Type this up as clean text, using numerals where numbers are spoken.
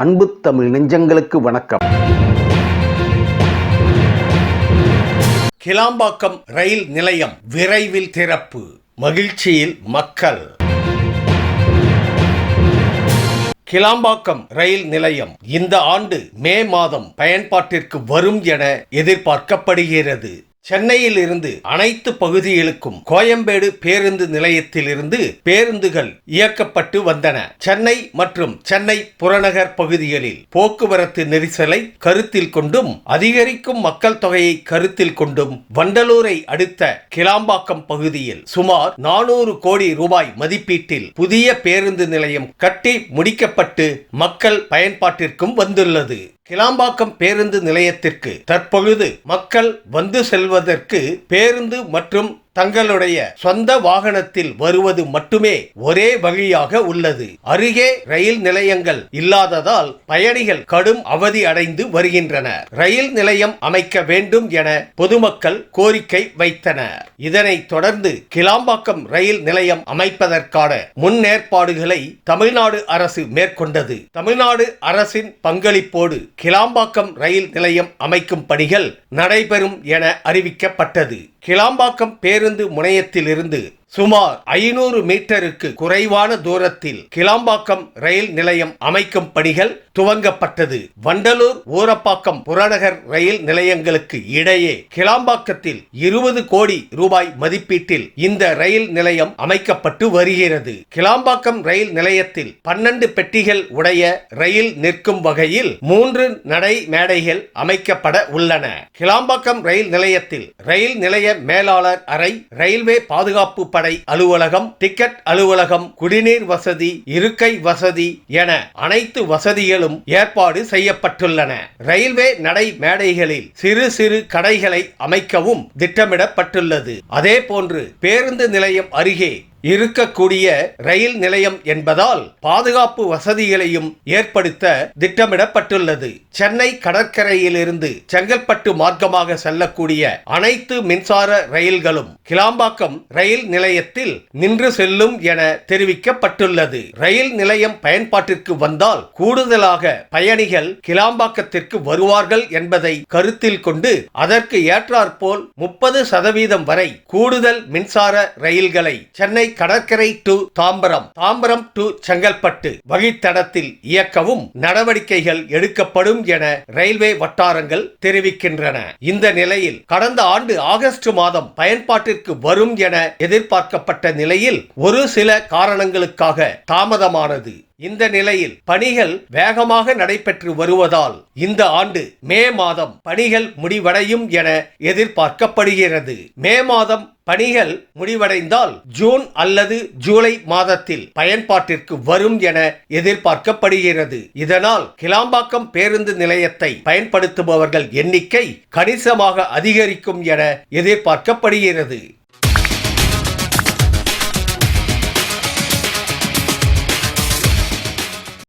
அன்பு தமிழ் நெஞ்சங்களுக்கு வணக்கம். கிளாம்பாக்கம் ரயில் நிலையம் விரைவில் திறப்பு, மகிழ்ச்சியில் மக்கள். கிளாம்பாக்கம் ரயில் நிலையம் இந்த ஆண்டு மே மாதம் பயன்பாட்டிற்கு வரும் என எதிர்பார்க்கப்படுகிறது. சென்னையில் இருந்து அனைத்து பகுதிகளுக்கும் கோயம்பேடு பேருந்து நிலையத்தில் இருந்து பேருந்துகள் இயக்கப்பட்டு வந்தன. சென்னை மற்றும் சென்னை புறநகர் பகுதிகளில் போக்குவரத்து நெரிசலை கருத்தில் கொண்டும் அதிகரிக்கும் மக்கள் தொகையை கருத்தில் கொண்டும் வண்டலூரை அடுத்த கிளாம்பாக்கம் பகுதியில் சுமார் 400 கோடி ரூபாய் மதிப்பீட்டில் புதிய பேருந்து நிலையம் கட்டி முடிக்கப்பட்டு மக்கள் பயன்பாட்டிற்கும் வந்துள்ளது. கிளாம்பாக்கம் பேருந்து நிலையத்திற்கு தற்பொழுது மக்கள் வந்து செல்வதற்கு பேருந்து மற்றும் தங்களுடைய சொந்த வாகனத்தில் வருவது மட்டுமே ஒரே வழியாக உள்ளது. அருகே ரயில் நிலையங்கள் இல்லாததால் பயணிகள் கடும் அவதி அடைந்து வருகின்றனர். ரயில் நிலையம் அமைக்க வேண்டும் என பொதுமக்கள் கோரிக்கை வைத்தனர். இதனைத் தொடர்ந்து கிளாம்பாக்கம் ரயில் நிலையம் அமைப்பதற்கான முன்னேற்பாடுகளை தமிழ்நாடு அரசு மேற்கொண்டது. தமிழ்நாடு அரசின் பங்களிப்போடு கிளாம்பாக்கம் ரயில் நிலையம் அமைக்கும் பணிகள் நடைபெறும் என அறிவிக்கப்பட்டது. கிளாம்பாக்கம் பேருந்து முனையத்திலிருந்து சுமார் 500 மீட்டருக்கு குறைவான தூரத்தில் கிளாம்பாக்கம் ரயில் நிலையம் அமைக்கும் பணிகள் துவங்கப்பட்டது. வண்டலூர் ஊரப்பாக்கம் புறநகர் ரயில் நிலையங்களுக்கு இடையே கிளாம்பாக்கத்தில் 20 கோடி ரூபாய் மதிப்பீட்டில் இந்த ரயில் நிலையம் அமைக்கப்பட்டு வருகிறது. கிளாம்பாக்கம் ரயில் நிலையத்தில் 12 பெட்டிகள் உடைய ரயில் நிற்கும் வகையில் 3 நடை மேடைகள் அமைக்கப்பட உள்ளன. கிளாம்பாக்கம் ரயில் நிலையத்தில் ரயில் நிலைய மேலாளர் அறை, ரயில்வே பாதுகாப்பு படை அலுவலகம், டிக்கெட் அலுவலகம், குடிநீர் வசதி, இருக்கை வசதி என அனைத்து வசதிகளும் ஏற்பாடு செய்யப்பட்டுள்ளன. ரயில்வே நடை மேடைகளில் சிறு சிறு கடைகளை அமைக்கவும் திட்டமிடப்பட்டுள்ளது. அதே போன்று பேருந்து நிலையம் அருகே இருக்கக்கூடிய ரயில் நிலையம் என்பதால் பாதுகாப்பு வசதிகளையும் ஏற்படுத்த திட்டமிடப்பட்டுள்ளது. சென்னை கடற்கரையிலிருந்து செங்கல்பட்டு மார்க்கமாக செல்லக்கூடிய அனைத்து மின்சார ரயில்களும் கிளாம்பாக்கம் ரயில் நிலையத்தில் நின்று செல்லும் என தெரிவிக்கப்பட்டுள்ளது. ரயில் நிலையம் பயன்பாட்டிற்கு வந்தால் கூடுதலாக பயணிகள் கிளாம்பாக்கத்திற்கு வருவார்கள் என்பதை கருத்தில் கொண்டு அதற்கு ஏற்றாற்போல் 30% வரை கூடுதல் மின்சார ரயில்களை சென்னை கடற்கரை டு தாம்பரம், தாம்பரம் டு செங்கல்பட்டு வழித்தடத்தில் இயக்கவும் நடவடிக்கைகள் எடுக்கப்படும் என ரயில்வே வட்டாரங்கள் தெரிவிக்கின்றன. இந்த நிலையில் கடந்த ஆண்டு ஆகஸ்ட் மாதம் பயன்பாட்டிற்கு வரும் என எதிர்பார்க்கப்பட்ட நிலையில் ஒரு சில காரணங்களுக்காக தாமதமானது. இந்த நிலையில் பணிகள் வேகமாக நடைபெற்று வருவதால் இந்த ஆண்டு மே மாதம் பணிகள் முடிவடையும் என எதிர்பார்க்கப்படுகிறது. மே மாதம் பணிகள் முடிவடைந்தால் ஜூன் அல்லது ஜூலை மாதத்தில் பயன்பாட்டிற்கு வரும் என எதிர்பார்க்கப்படுகிறது. இதனால் கிளாம்பாக்கம் பேருந்து நிலையத்தை பயன்படுத்துபவர்கள் எண்ணிக்கை கணிசமாக அதிகரிக்கும் என எதிர்பார்க்கப்படுகிறது.